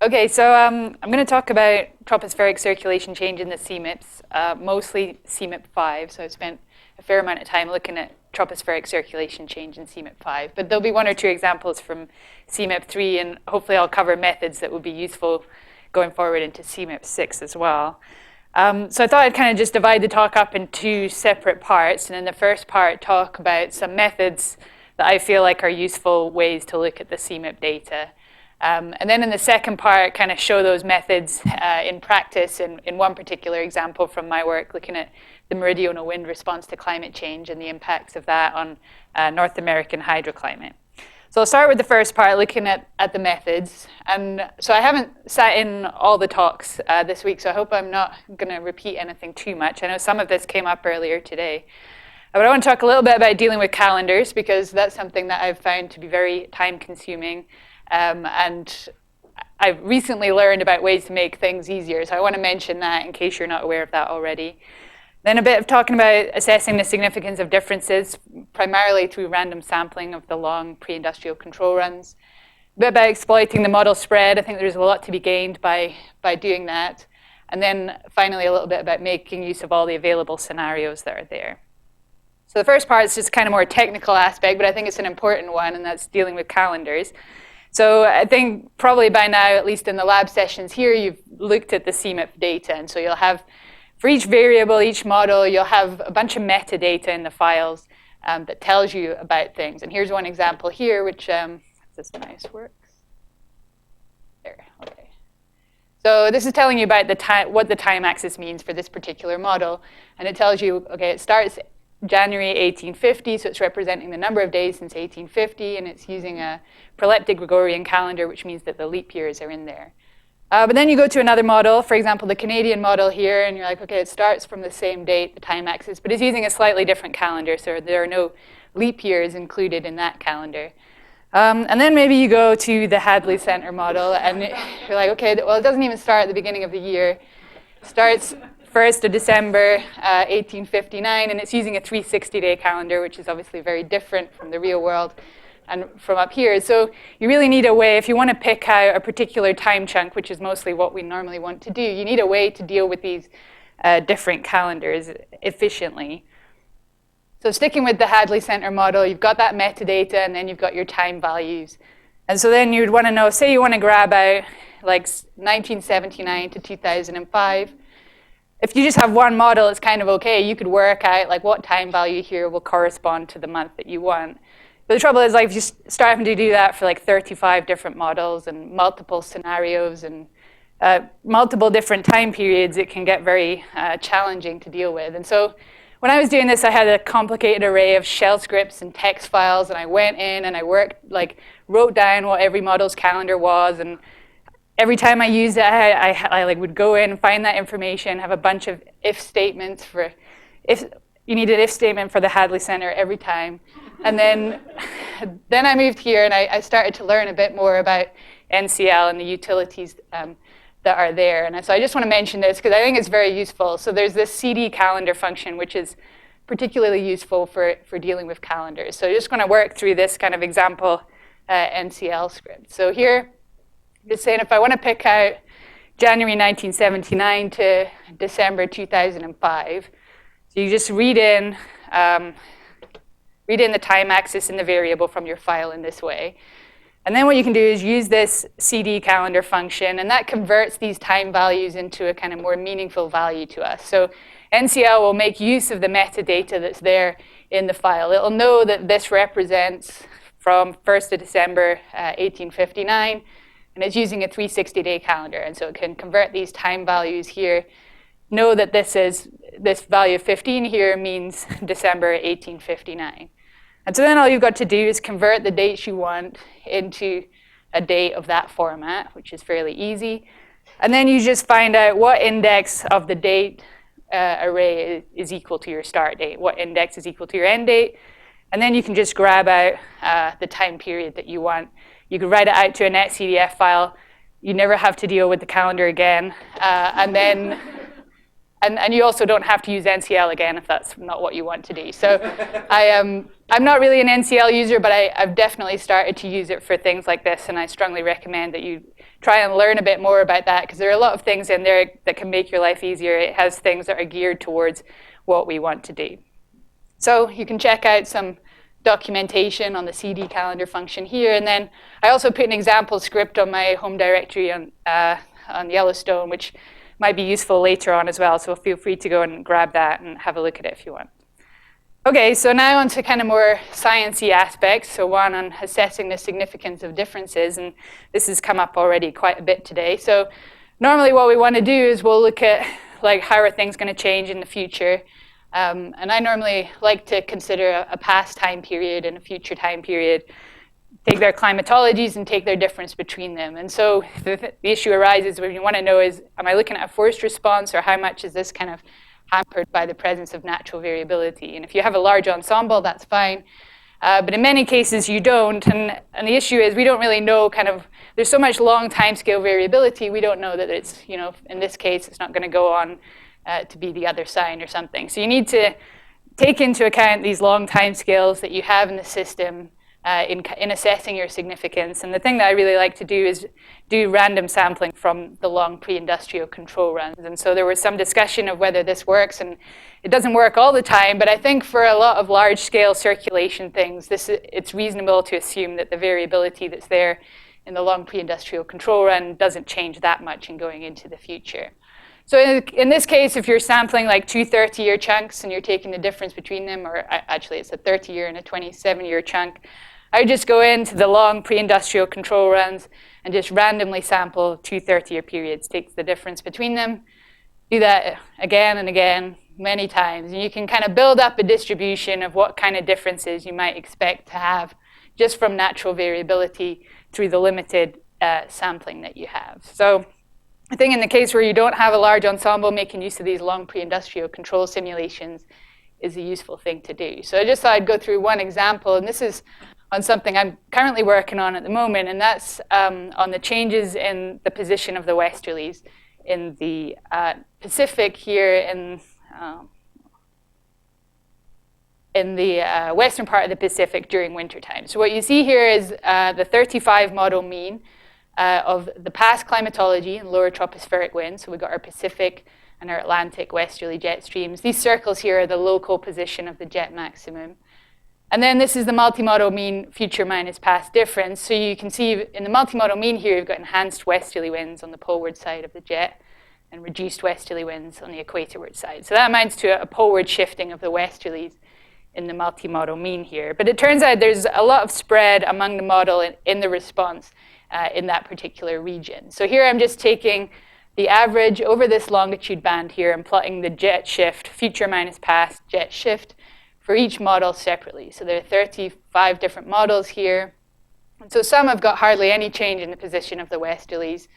Okay, so I'm going to talk about tropospheric circulation change in the CMIPs, mostly CMIP 5. So I've spent a fair amount of time looking at tropospheric circulation change in CMIP 5. But there'll be one or two examples from CMIP 3, and hopefully I'll cover methods that will be useful going forward into CMIP 6 as well. So I thought I'd kind of just divide the talk up in two separate parts. And in the first part, talk about some methods that I feel like are useful ways to look at the CMIP data. And then in the second part, kind of show those methods in practice in one particular example from my work, looking at the meridional wind response to climate change and the impacts of that on North American hydroclimate. So I'll start with the first part, looking at the methods. And so I haven't sat in all the talks this week, so I hope I'm not going to repeat anything too much. I know some of this came up earlier today. But I want to talk a little bit about dealing with calendars, because that's something that I've found to be very time-consuming. And I've recently learned about ways to make things easier, so I want to mention that in case you're not aware of that already. Then a bit of talking about assessing the significance of differences, primarily through random sampling of the long pre-industrial control runs. A bit about exploiting the model spread. I think there's a lot to be gained by doing that. And then finally a little bit about making use of all the available scenarios that are there. So the first part is just kind of more technical aspect, but I think it's an important one, and that's dealing with calendars. So I think probably by now, at least in the lab sessions here, you've looked at the CMIP data. And so you'll have, for each variable, each model, you'll have a bunch of metadata in the files that tells you about things. And here's one example here, which, if this mouse works. There, okay. So this is telling you about the time, what the time axis means for this particular model. And it tells you, okay, it starts January 1850, so it's representing the number of days since 1850, and it's using a proleptic Gregorian calendar, which means that the leap years are in there. But then you go to another model, for example, the Canadian model here, and you're like, okay, it starts from the same date, the time axis, but it's using a slightly different calendar, so there are no leap years included in that calendar. And then maybe you go to the Hadley Center model, and you're like, okay, well, it doesn't even start at the beginning of the year. It starts 1st of December, 1859, and it's using a 360-day calendar, which is obviously very different from the real world and from up here. So you really need a way, if you want to pick out a particular time chunk, which is mostly what we normally want to do, you need a way to deal with these different calendars efficiently. So sticking with the Hadley Center model, you've got that metadata, and then you've got your time values. And so then you'd want to know, say you want to grab out like 1979 to 2005. If you just have one model, it's kind of okay. You could work out like what time value here will correspond to the month that you want. But the trouble is, like, if you start having to do that for like 35 different models and multiple scenarios and multiple different time periods, it can get very challenging to deal with. And so when I was doing this, I had a complicated array of shell scripts and text files, and I went in and I wrote down what every model's calendar was, and every time I used it, I like would go in and find that information, have a bunch of if statements for if you need an if statement for the Hadley Center every time. And then I moved here and I started to learn a bit more about NCL and the utilities that are there. And so I just want to mention this because I think it's very useful. So there's this CDCalendar function, which is particularly useful for dealing with calendars. So I'm just going to work through this kind of example NCL script. So here, just saying if I want to pick out January 1979 to December 2005, so you just read in the time axis in the variable from your file in this way. And then what you can do is use this CDCalendar function, and that converts these time values into a kind of more meaningful value to us. So NCL will make use of the metadata that's there in the file. It'll know that this represents from 1st of December 1859, and it's using a 360-day calendar. And so it can convert these time values here, know that this value of 15 here means December 1859. And so then all you've got to do is convert the dates you want into a date of that format, which is fairly easy. And then you just find out what index of the date array is equal to your start date, what index is equal to your end date. And then you can just grab out the time period that you want. You can write it out to a netcdf file. You never have to deal with the calendar again. And you also don't have to use NCL again if that's not what you want to do. So I'm not really an NCL user, but I've definitely started to use it for things like this, and I strongly recommend that you try and learn a bit more about that, because there are a lot of things in there that can make your life easier. It has things that are geared towards what we want to do. So you can check out some documentation on the CDCalendar function here, and then I also put an example script on my home directory on Yellowstone, which might be useful later on as well, so feel free to go and grab that and have a look at it if you want. Okay, so now on to kind of more sciencey aspects. So one on assessing the significance of differences, and this has come up already quite a bit today. So normally what we want to do is we'll look at like how are things going to change in the future. And I normally like to consider a past time period and a future time period, take their climatologies and take their difference between them. And so the issue arises when you want to know is, am I looking at a forced response, or how much is this kind of hampered by the presence of natural variability? And if you have a large ensemble, that's fine. But in many cases, you don't. And the issue is we don't really know there's so much long timescale variability, we don't know that it's, in this case, it's not going to go on to be the other sign or something. So you need to take into account these long timescales that you have in the system in assessing your significance. And the thing that I really like to do is do random sampling from the long pre-industrial control runs. And so there was some discussion of whether this works, and it doesn't work all the time, but I think for a lot of large-scale circulation things, it's reasonable to assume that the variability that's there in the long pre-industrial control run doesn't change that much in going into the future. So in this case, if you're sampling like two 30-year chunks and you're taking the difference between them, or actually it's a 30-year and a 27-year chunk, I would just go into the long pre-industrial control runs and just randomly sample two 30-year periods, take the difference between them, do that again and again, many times. And you can kind of build up a distribution of what kind of differences you might expect to have just from natural variability through the limited sampling that you have. So I think in the case where you don't have a large ensemble, making use of these long pre-industrial control simulations is a useful thing to do. So I just thought I'd go through one example, and this is on something I'm currently working on at the moment, and that's on the changes in the position of the westerlies in the Pacific here in the western part of the Pacific during wintertime. So what you see here is the 35 model mean of the past climatology and lower tropospheric winds. So we've got our Pacific and our Atlantic westerly jet streams. These circles here are the local position of the jet maximum. And then this is the multimodal mean future minus past difference. So you can see in the multimodal mean here, you've got enhanced westerly winds on the poleward side of the jet and reduced westerly winds on the equatorward side. So that amounts to a poleward shifting of the westerlies in the multimodal mean here. But it turns out there's a lot of spread among the model in the response in that particular region. So here I'm just taking the average over this longitude band here and plotting the jet shift, future minus past jet shift, for each model separately. So there are 35 different models here. And so some have got hardly any change in the position of the westerlies,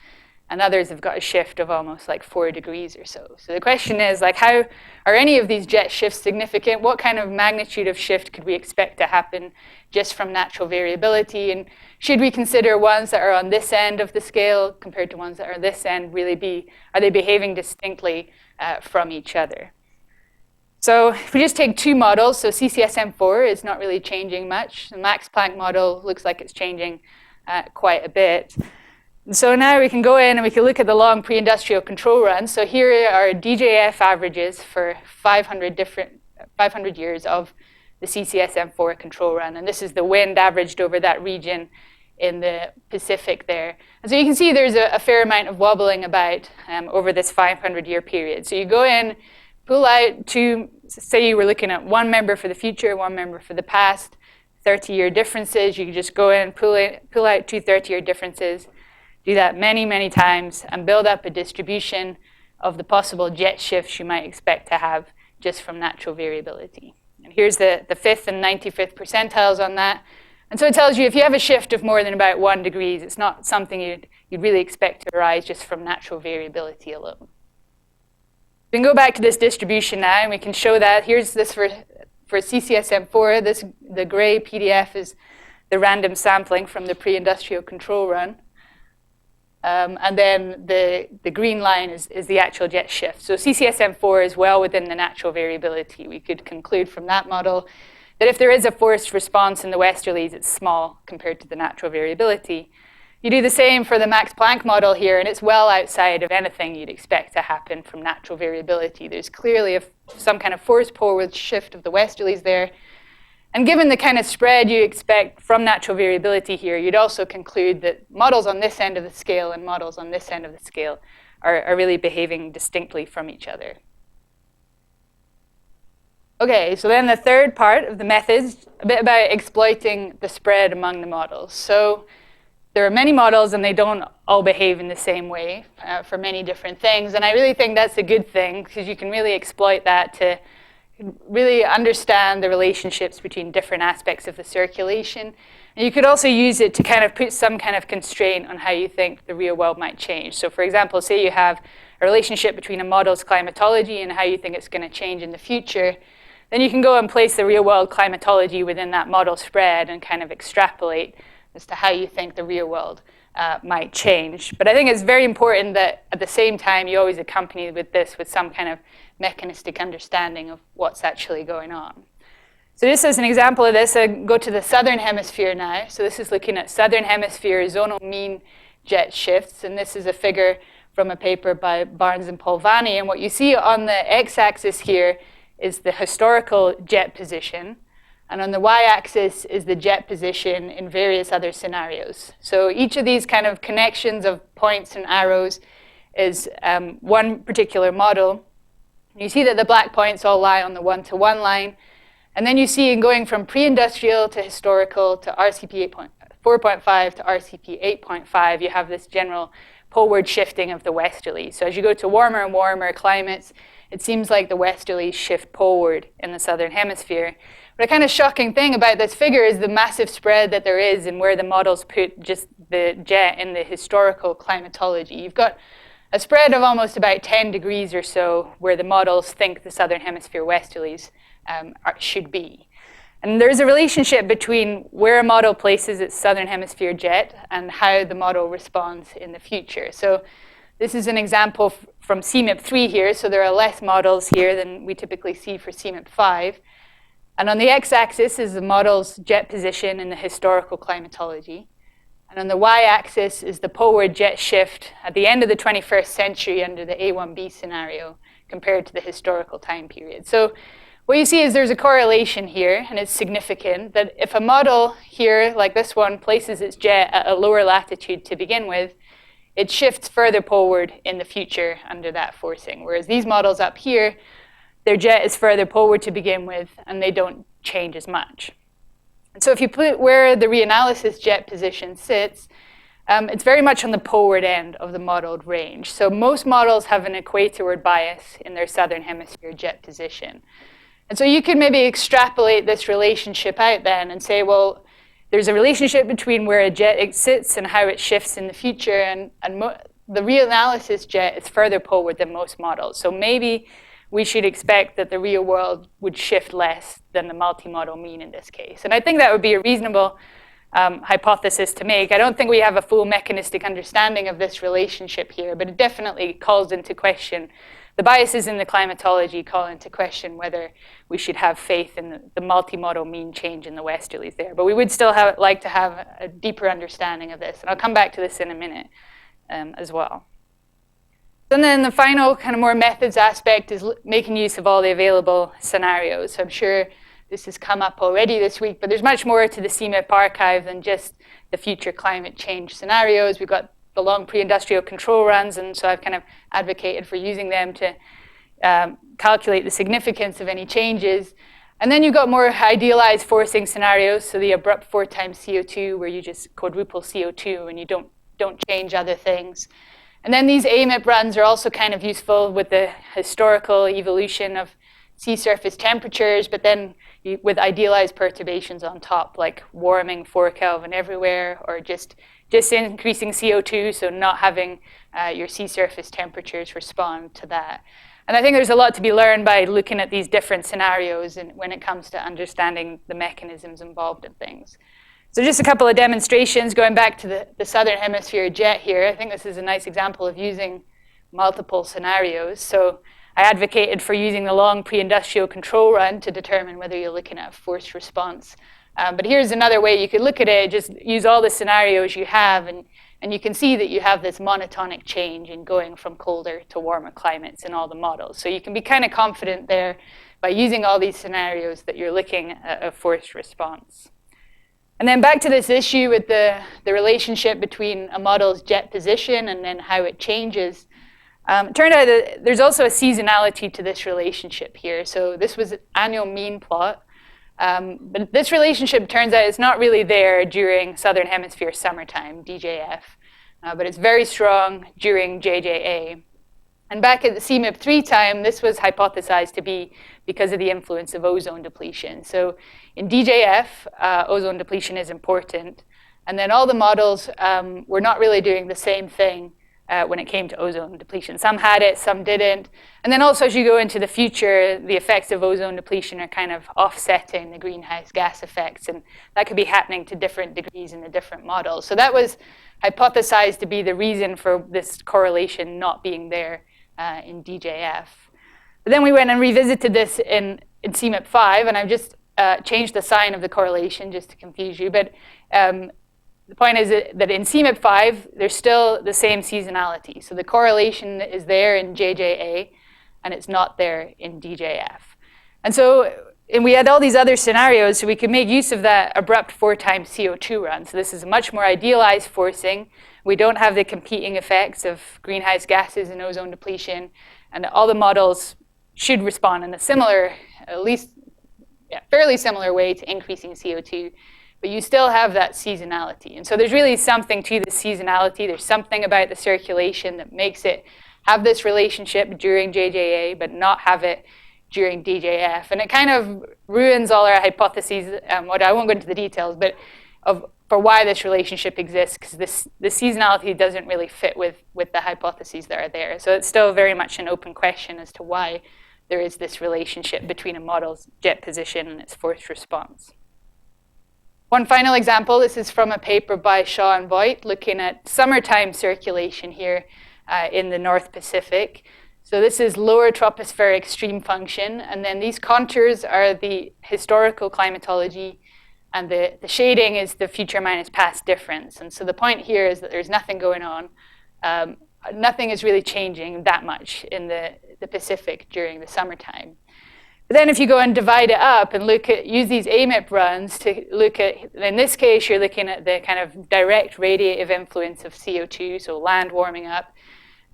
and others have got a shift of almost like 4 degrees or so. So the question is, like, how are any of these jet shifts significant? What kind of magnitude of shift could we expect to happen just from natural variability? And should we consider ones that are on this end of the scale compared to ones that are this end, are they behaving distinctly from each other? So if we just take two models, so CCSM4 is not really changing much. The Max Planck model looks like it's changing quite a bit. And so now we can go in and we can look at the long pre-industrial control runs. So here are DJF averages for 500 years of the CCSM4 control run. And this is the wind averaged over that region in the Pacific there. And so you can see there's a fair amount of wobbling about over this 500-year period. So you go in, pull out two, say you were looking at one member for the future, one member for the past, 30-year differences. You can just go in, pull out two 30-year differences, do that many, many times, and build up a distribution of the possible jet shifts you might expect to have just from natural variability. And here's the 5th and 95th percentiles on that. And so it tells you if you have a shift of more than about 1 degree, it's not something you'd really expect to arise just from natural variability alone. We can go back to this distribution now, and we can show that. Here's this for CCSM4. The gray PDF is the random sampling from the pre-industrial control run. And then the green line is the actual jet shift. So CCSM4 is well within the natural variability. We could conclude from that model that if there is a forced response in the westerlies, it's small compared to the natural variability. You do the same for the Max Planck model here, and it's well outside of anything you'd expect to happen from natural variability. There's clearly some kind of forced poleward shift of the westerlies there. And given the kind of spread you expect from natural variability here, you'd also conclude that models on this end of the scale and models on this end of the scale are really behaving distinctly from each other. Okay, so then the third part of the methods, a bit about exploiting the spread among the models. So there are many models, and they don't all behave in the same way for many different things. And I really think that's a good thing, because you can really exploit that to really understand the relationships between different aspects of the circulation. And you could also use it to kind of put some kind of constraint on how you think the real world might change. So for example, say you have a relationship between a model's climatology and how you think it's going to change in the future. Then you can go and place the real world climatology within that model spread and kind of extrapolate as to how you think the real world might change. But I think it's very important that at the same time you always accompany with this with some kind of mechanistic understanding of what's actually going on. So just as an example of this, I go to the southern hemisphere now. So this is looking at southern hemisphere zonal mean jet shifts, and this is a figure from a paper by Barnes and Polvani. And what you see on the x-axis here is the historical jet position, and on the y-axis is the jet position in various other scenarios. So each of these kind of connections of points and arrows is one particular model. You see that the black points all lie on the 1-to-1 line, and then you see in going from pre-industrial to historical to RCP 4.5 to RCP 8.5, you have this general poleward shifting of the westerlies. So as you go to warmer and warmer climates, it seems like the westerlies shift poleward in the southern hemisphere. But a kind of shocking thing about this figure is the massive spread that there is in where the models put just the jet in the historical climatology. You've got a spread of almost about 10 degrees or so where the models think the southern hemisphere westerlies should be. And there's a relationship between where a model places its southern hemisphere jet and how the model responds in the future. So this is an example from CMIP 3 here, so there are less models here than we typically see for CMIP 5. And on the x-axis is the model's jet position in the historical climatology. And on the y-axis is the poleward jet shift at the end of the 21st century under the A1b scenario compared to the historical time period. So what you see is there's a correlation here, and it's significant, that if a model here, like this one, places its jet at a lower latitude to begin with, it shifts further poleward in the future under that forcing. Whereas these models up here, their jet is further poleward to begin with, and they don't change as much. And so if you put where the reanalysis jet position sits, it's very much on the poleward end of the modeled range. So most models have an equatorward bias in their southern hemisphere jet position. And so you could maybe extrapolate this relationship out then and say, well, there's a relationship between where a jet sits and how it shifts in the future, and the reanalysis jet is further poleward than most models. So maybe we should expect that the real world would shift less than the multimodal mean in this case. And I think that would be a reasonable hypothesis to make. I don't think we have a full mechanistic understanding of this relationship here, but it definitely calls into question, the biases in the climatology call into question whether we should have faith in the multimodal mean change in the westerlies there. But we would still like to have a deeper understanding of this. And I'll come back to this in a minute as well. And then the final kind of more methods aspect is making use of all the available scenarios. So I'm sure this has come up already this week, but there's much more to the CMIP archive than just the future climate change scenarios. We've got the long pre-industrial control runs, and so I've kind of advocated for using them to calculate the significance of any changes. And then you've got more idealized forcing scenarios, so the abrupt 4 times CO2, where you just quadruple CO2 and you don't change other things. And then these AMIP runs are also kind of useful with the historical evolution of sea surface temperatures, but then with idealized perturbations on top, like warming 4 Kelvin everywhere, or just increasing CO2, so not having your sea surface temperatures respond to that. And I think there's a lot to be learned by looking at these different scenarios and when it comes to understanding the mechanisms involved in things. So just a couple of demonstrations going back to the southern hemisphere jet here. I think this is a nice example of using multiple scenarios. So I advocated for using the long pre-industrial control run to determine whether you're looking at a forced response. But here's another way you could look at it. Just use all the scenarios you have and And you can see that you have this monotonic change in going from colder to warmer climates in all the models. So you can be kind of confident there by using all these scenarios that you're looking at a forced response. And then back to this issue with the relationship between a model's jet position and then how it changes. It turned out that there's also a seasonality to this relationship here. So this was an annual mean plot. But this relationship turns out it's not really there during Southern Hemisphere summertime, DJF, but it's very strong during JJA. And back at the CMIP3 time, this was hypothesized to be because of the influence of ozone depletion. So in DJF, ozone depletion is important. And then all the models were not really doing the same thing when it came to ozone depletion. Some had it, some didn't. And then also as you go into the future, the effects of ozone depletion are kind of offsetting the greenhouse gas effects, and that could be happening to different degrees in the different models. So that was hypothesized to be the reason for this correlation not being there in DJF. But then we went and revisited this in CMIP5, and I've just changed the sign of the correlation just to confuse you. But the point is that in CMIP5, there's still the same seasonality. So the correlation is there in JJA, and it's not there in DJF. And we had all these other scenarios, so we could make use of that abrupt 4 times CO2 run. So this is a much more idealized forcing. We don't have the competing effects of greenhouse gases and ozone depletion, and all the models should respond in a similar, at least fairly similar way to increasing CO2. But you still have that seasonality. And so there's really something to the seasonality. There's something about the circulation that makes it have this relationship during JJA, but not have it during DJF. And it kind of ruins all our hypotheses. I won't go into the details, but for why this relationship exists, because the seasonality doesn't really fit with the hypotheses that are there. So it's still very much an open question as to why there is this relationship between a model's jet position and its forced response. One final example, this is from a paper by Shaw and Voigt looking at summertime circulation here in the North Pacific. So this is lower tropospheric stream function, and then these contours are the historical climatology, and the shading is the future minus past difference. And so the point here is that there's nothing going on. Nothing is really changing that much in the Pacific during the summertime. But then if you go and divide it up and use these AMIP runs to look at, in this case, you're looking at the kind of direct radiative influence of CO2, so land warming up.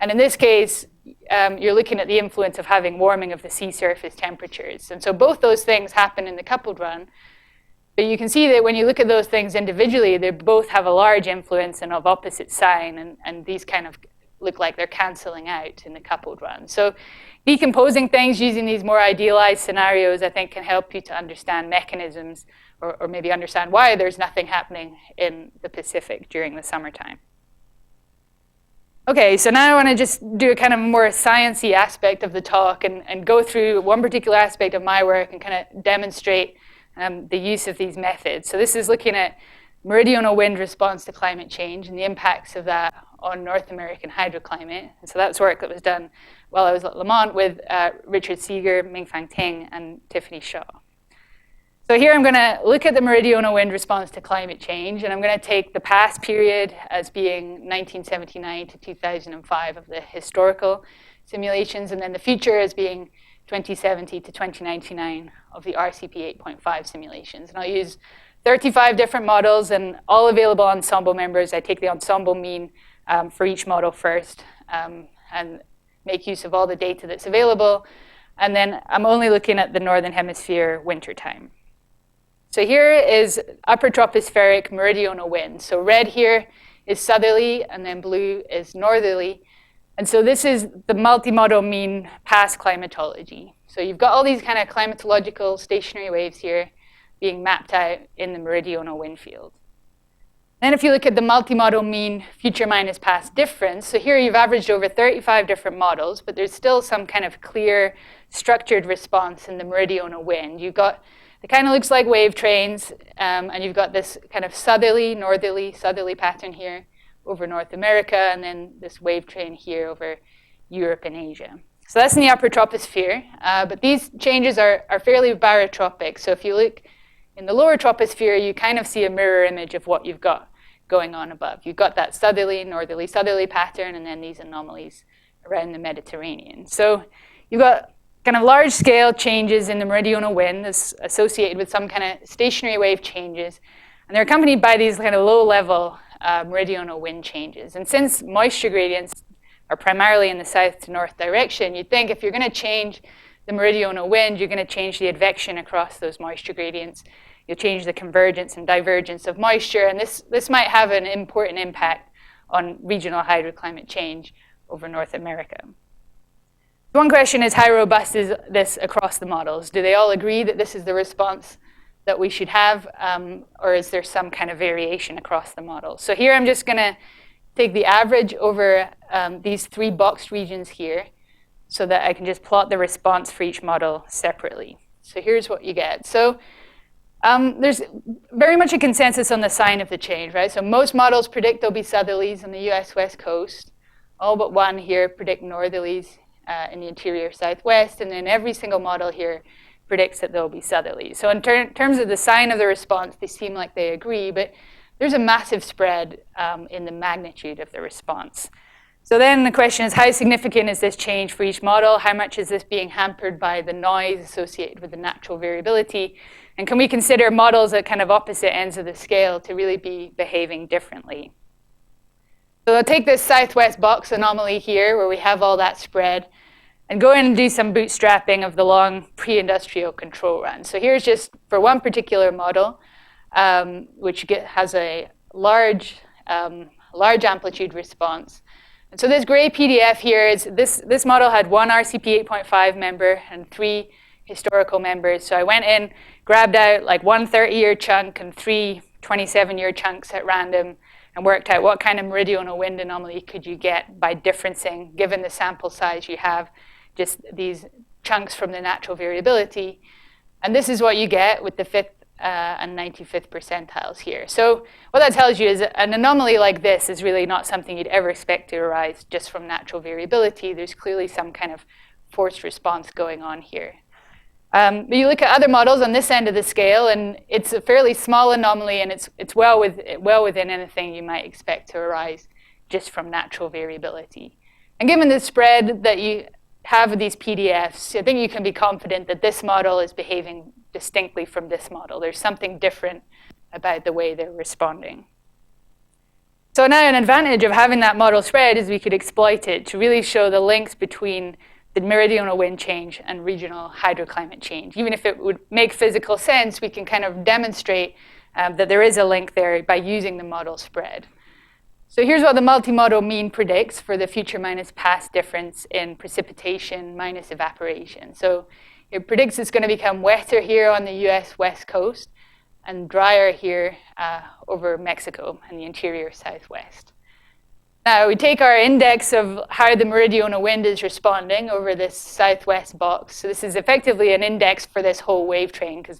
And in this case, you're looking at the influence of having warming of the sea surface temperatures. And so both those things happen in the coupled run. But you can see that when you look at those things individually, they both have a large influence and of opposite sign, and these kind of look like they're canceling out in the coupled run. So decomposing things using these more idealized scenarios, I think, can help you to understand mechanisms or maybe understand why there's nothing happening in the Pacific during the summertime. Okay, so now I want to just do a kind of more sciencey aspect of the talk and go through one particular aspect of my work and kind of demonstrate the use of these methods. So this is looking at meridional wind response to climate change and the impacts of that on North American hydroclimate. And so that's work that was done while I was at Lamont with Richard Seeger, Mingfang Ting, and Tiffany Shaw. So here I'm going to look at the meridional wind response to climate change, and I'm going to take the past period as being 1979 to 2005 of the historical simulations, and then the future as being 2070 to 2099 of the RCP 8.5 simulations. And I'll use 35 different models and all available ensemble members. I take the ensemble mean for each model first and make use of all the data that's available. And then I'm only looking at the Northern Hemisphere wintertime. So here is upper tropospheric meridional wind. So red here is southerly, and then blue is northerly. And so this is the multimodal mean past climatology. So you've got all these kind of climatological stationary waves here being mapped out in the meridional wind field. Then if you look at the multimodal mean future minus past difference, so here you've averaged over 35 different models, but there's still some kind of clear structured response in the meridional wind. You've got, it kind of looks like wave trains, and you've got this kind of southerly, northerly, southerly pattern here over North America, and then this wave train here over Europe and Asia. So that's in the upper troposphere, but these changes are fairly barotropic. So if you look in the lower troposphere, you kind of see a mirror image of what you've got going on above. You've got that southerly, northerly, southerly pattern, and then these anomalies around the Mediterranean. So you've got kind of large-scale changes in the meridional wind that's associated with some kind of stationary wave changes, and they're accompanied by these kind of low-level meridional wind changes. And since moisture gradients are primarily in the south to north direction, you'd think if you're going to change the meridional wind, you're going to change the advection across those moisture gradients. You'll change the convergence and divergence of moisture, and this might have an important impact on regional hydroclimate change over North America. One question is, how robust is this across the models? Do they all agree that this is the response that we should have, or is there some kind of variation across the models? So here I'm just going to take the average over these three boxed regions here so that I can just plot the response for each model separately. So here's what you get. So there's very much a consensus on the sign of the change, right? So most models predict there'll be southerlies on the US West Coast. All but one here predict northerlies in the interior southwest, and then every single model here predicts that there'll be southerlies. So in terms of the sign of the response, they seem like they agree, but there's a massive spread in the magnitude of the response. So then the question is, how significant is this change for each model? How much is this being hampered by the noise associated with the natural variability? And can we consider models at kind of opposite ends of the scale to really be behaving differently? So I'll take this southwest box anomaly here where we have all that spread and go in and do some bootstrapping of the long pre-industrial control run. So here's just for one particular model, which has a large amplitude response. And so this gray PDF here is, this model had one RCP 8.5 member and 3 historical members. So I went in, grabbed out like one 30-year chunk and 3 27-year chunks at random, and worked out what kind of meridional wind anomaly could you get by differencing, given the sample size you have, just these chunks from the natural variability. And this is what you get with the 5th and 95th percentiles here. So what that tells you is an anomaly like this is really not something you'd ever expect to arise just from natural variability. There's clearly some kind of forced response going on here. But you look at other models on this end of the scale, and it's a fairly small anomaly, and it's well within anything you might expect to arise just from natural variability. And given the spread that you have of these PDFs, I think you can be confident that this model is behaving distinctly from this model. There's something different about the way they're responding. So now an advantage of having that model spread is we could exploit it to really show the links between the meridional wind change and regional hydroclimate change. Even if it would make physical sense, we can kind of demonstrate that there is a link there by using the model spread. So here's what the multimodal mean predicts for the future minus past difference in precipitation minus evaporation. So it predicts it's going to become wetter here on the US West Coast and drier here over Mexico and the interior southwest. Now we take our index of how the meridional wind is responding over this southwest box. So this is effectively an index for this whole wave train because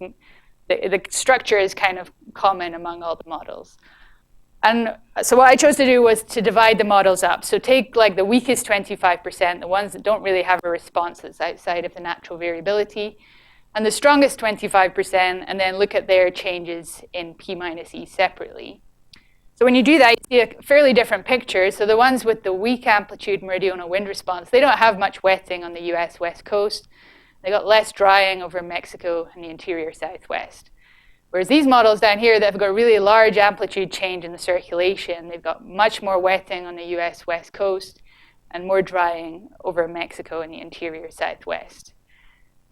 the structure is kind of common among all the models. And so what I chose to do was to divide the models up. So take like the weakest 25%, the ones that don't really have a response that's outside of the natural variability, and the strongest 25%, and then look at their changes in P minus E separately. So when you do that, you see a fairly different picture. So the ones with the weak amplitude meridional wind response, they don't have much wetting on the US West Coast. They got less drying over Mexico and the interior southwest. Whereas these models down here that have got really large amplitude change in the circulation, they've got much more wetting on the US West Coast and more drying over Mexico and the interior southwest.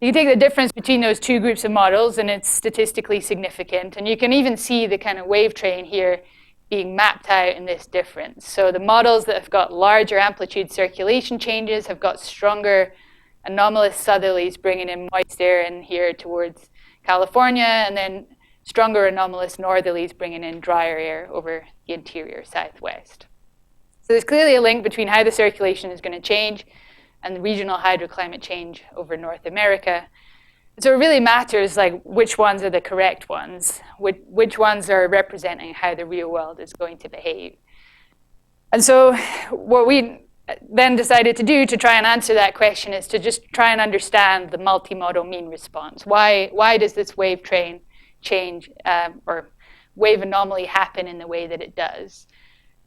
You can take the difference between those two groups of models and it's statistically significant. And you can even see the kind of wave train here being mapped out in this difference. So the models that have got larger amplitude circulation changes have got stronger anomalous southerlies bringing in moist air in here towards California, and then stronger anomalous northerlies bringing in drier air over the interior southwest. So there's clearly a link between how the circulation is going to change and the regional hydroclimate change over North America. So it really matters like which ones are the correct ones, which ones are representing how the real world is going to behave. And so what we then decided to do to try and answer that question is to just try and understand the multimodal mean response. Why does this wave train change, or wave anomaly happen in the way that it does.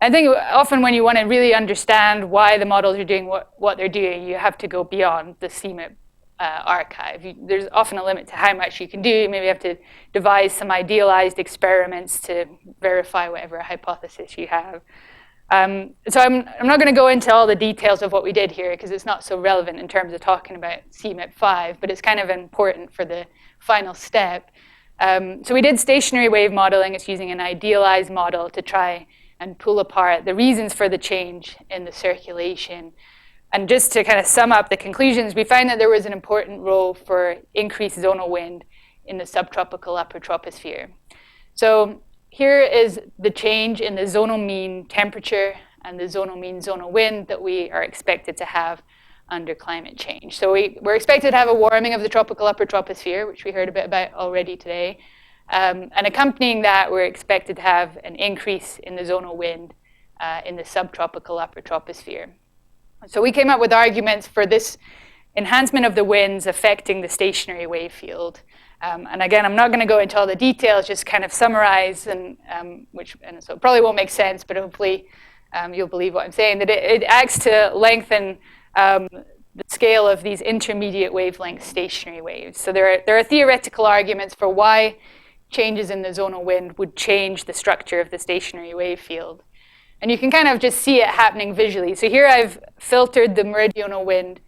I think often when you want to really understand why the models are doing what they're doing, you have to go beyond the CMIP archive. There's often a limit to how much you can do. Maybe you have to devise some idealized experiments to verify whatever hypothesis you have. So I'm not going to go into all the details of what we did here because it's not so relevant in terms of talking about CMIP5, but it's kind of important for the final step. So we did stationary wave modeling. It's using an idealized model to try and pull apart the reasons for the change in the circulation. And just to kind of sum up the conclusions, we found that there was an important role for increased zonal wind in the subtropical upper troposphere. So here is the change in the zonal mean temperature and the zonal mean zonal wind that we are expected to have under climate change. So we're expected to have a warming of the tropical upper troposphere, which we heard a bit about already today. And accompanying that, we're expected to have an increase in the zonal wind in the subtropical upper troposphere. So we came up with arguments for this enhancement of the winds affecting the stationary wave field. And again, I'm not going to go into all the details, just kind of summarize, and so it probably won't make sense, but hopefully you'll believe what I'm saying, that it acts to lengthen the scale of these intermediate wavelength stationary waves. So there are theoretical arguments for why changes in the zonal wind would change the structure of the stationary wave field. And you can kind of just see it happening visually. So here I've filtered the meridional wind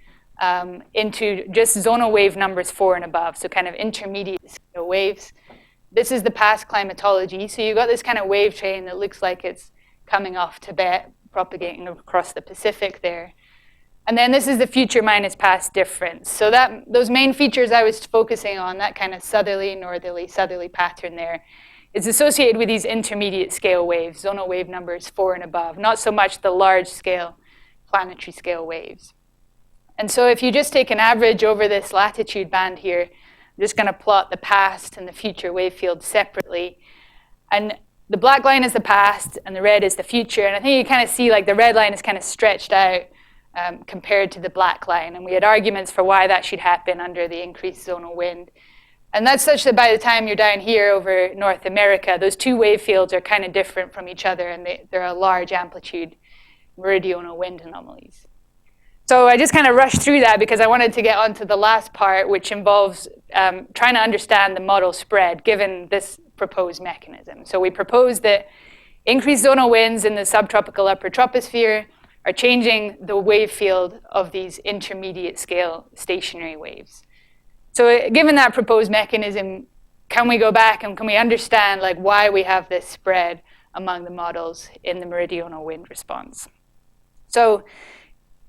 into just zonal wave numbers 4 and above, so kind of intermediate scale waves. This is the past climatology. So you've got this kind of wave train that looks like it's coming off Tibet, propagating across the Pacific there. And then this is the future minus past difference. So those main features I was focusing on, that kind of southerly, northerly, southerly pattern there, is associated with these intermediate scale waves, zonal wave numbers 4 and above, not so much the large scale planetary scale waves. And so if you just take an average over this latitude band here, I'm just going to plot the past and the future wave field separately. And the black line is the past and the red is the future. And I think you kind of see like the red line is kind of stretched out compared to the black line. And we had arguments for why that should happen under the increased zonal wind. And that's such that by the time you're down here over North America, those two wave fields are kind of different from each other, and there are large amplitude meridional wind anomalies. So I just kind of rushed through that because I wanted to get onto the last part, which involves trying to understand the model spread given this proposed mechanism. So we proposed that increased zonal winds in the subtropical upper troposphere are changing the wave field of these intermediate scale stationary waves. So given that proposed mechanism, can we go back and can we understand like why we have this spread among the models in the meridional wind response? So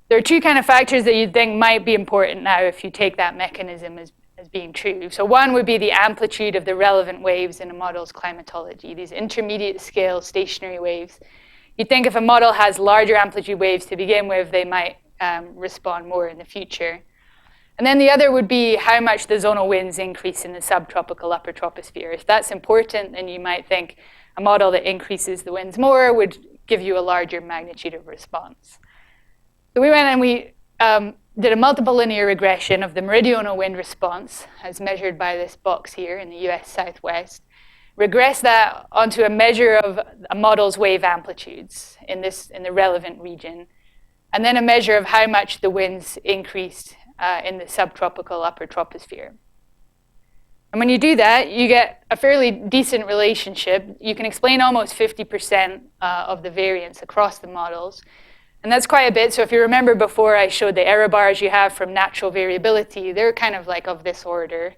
there are two kind of factors that you'd think might be important now if you take that mechanism as being true. So one would be the amplitude of the relevant waves in a model's climatology, these intermediate scale stationary waves. You'd think if a model has larger amplitude waves to begin with, they might respond more in the future. And then the other would be how much the zonal winds increase in the subtropical upper troposphere. If that's important, then you might think a model that increases the winds more would give you a larger magnitude of response. So we went and we did a multiple linear regression of the meridional wind response as measured by this box here in the US Southwest, regress that onto a measure of a model's wave amplitudes in the relevant region, and then a measure of how much the winds increased in the subtropical upper troposphere. And when you do that, you get a fairly decent relationship. You can explain almost 50% of the variance across the models. And that's quite a bit. So if you remember before I showed the error bars you have from natural variability, they're kind of like of this order.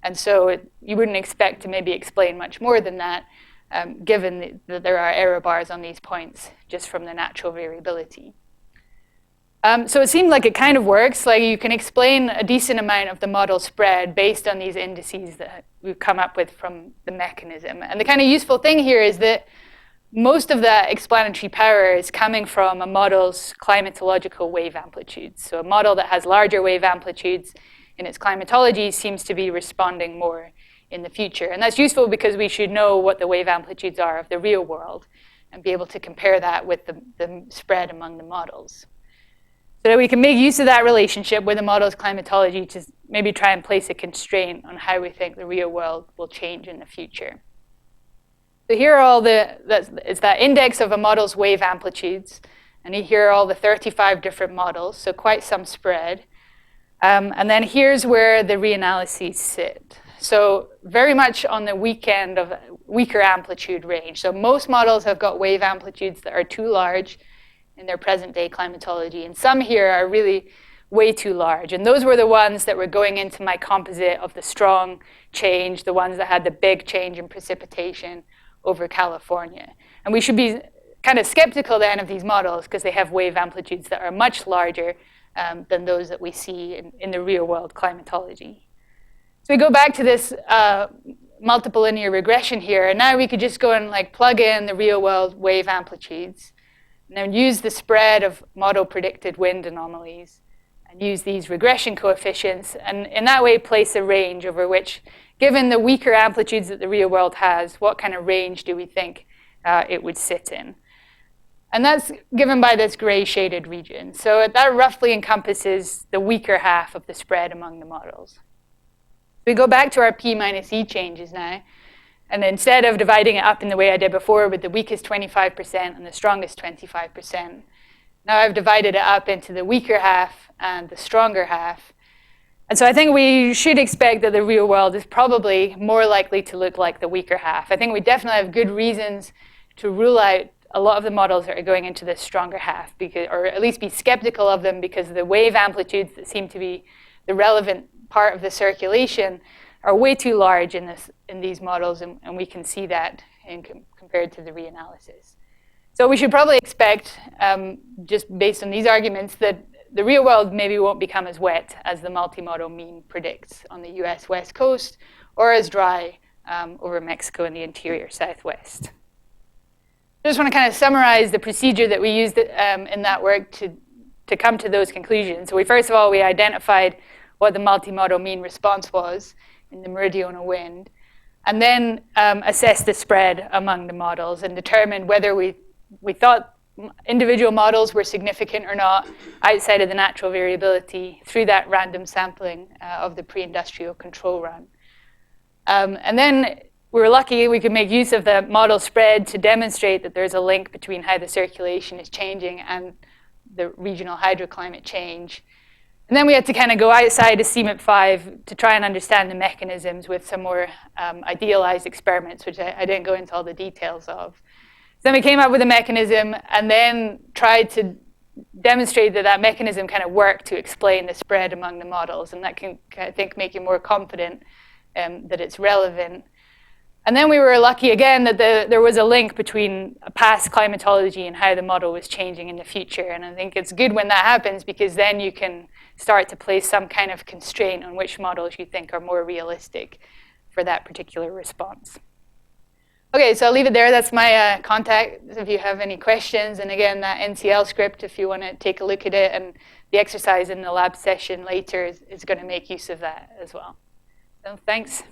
And so you wouldn't expect to maybe explain much more than that, given that there are error bars on these points just from the natural variability. So it seemed like it kind of works. Like you can explain a decent amount of the model spread based on these indices that we've come up with from the mechanism. And the kind of useful thing here is that most of that explanatory power is coming from a model's climatological wave amplitudes. So a model that has larger wave amplitudes in its climatology seems to be responding more in the future. And that's useful because we should know what the wave amplitudes are of the real world and be able to compare that with the spread among the models. So that we can make use of that relationship with the model's climatology to maybe try and place a constraint on how we think the real world will change in the future. So here are all it's that index of a model's wave amplitudes. And here are all the 35 different models, so quite some spread. And then here's where the reanalyses sit. So very much on the weaker amplitude range. So most models have got wave amplitudes that are too large in their present-day climatology. And some here are really way too large. And those were the ones that were going into my composite of the strong change, the ones that had the big change in precipitation over California. And we should be kind of skeptical then of these models because they have wave amplitudes that are much larger than those that we see in the real-world climatology. So we go back to this multiple linear regression here, and now we could just go and plug in the real-world wave amplitudes, and then use the spread of model-predicted wind anomalies, and use these regression coefficients, and in that way place a range over which, given the weaker amplitudes that the real world has, what kind of range do we think it would sit in? And that's given by this gray shaded region. So that roughly encompasses the weaker half of the spread among the models. We go back to our P minus E changes now. And instead of dividing it up in the way I did before with the weakest 25% and the strongest 25%, now I've divided it up into the weaker half and the stronger half. And so I think we should expect that the real world is probably more likely to look like the weaker half. I think we definitely have good reasons to rule out a lot of the models that are going into this stronger half, or at least be skeptical of them, because the wave amplitudes that seem to be the relevant part of the circulation are way too large in these models, and we can see that compared to the reanalysis. So we should probably expect, just based on these arguments, that the real world maybe won't become as wet as the multimodal mean predicts on the US West Coast, or as dry over Mexico and the interior Southwest. I just want to kind of summarize the procedure that we used in that work to come to those conclusions. So first of all, we identified what the multimodal mean response was in the meridional wind, and then assessed the spread among the models and determined whether we thought individual models were significant or not outside of the natural variability through that random sampling of the pre-industrial control run. And then we were lucky we could make use of the model spread to demonstrate that there's a link between how the circulation is changing and the regional hydroclimate change. And then we had to kind of go outside of CMIP5 to try and understand the mechanisms with some more idealized experiments, which I didn't go into all the details of. So then we came up with a mechanism and then tried to demonstrate that that mechanism kind of worked to explain the spread among the models. And that can, I think, make you more confident that it's relevant. And then we were lucky again that there was a link between past climatology and how the model was changing in the future. And I think it's good when that happens, because then you can start to place some kind of constraint on which models you think are more realistic for that particular response. Okay, so I'll leave it there. That's my contact if you have any questions. And again, that NCL script, if you want to take a look at it, and the exercise in the lab session later is going to make use of that as well. So thanks.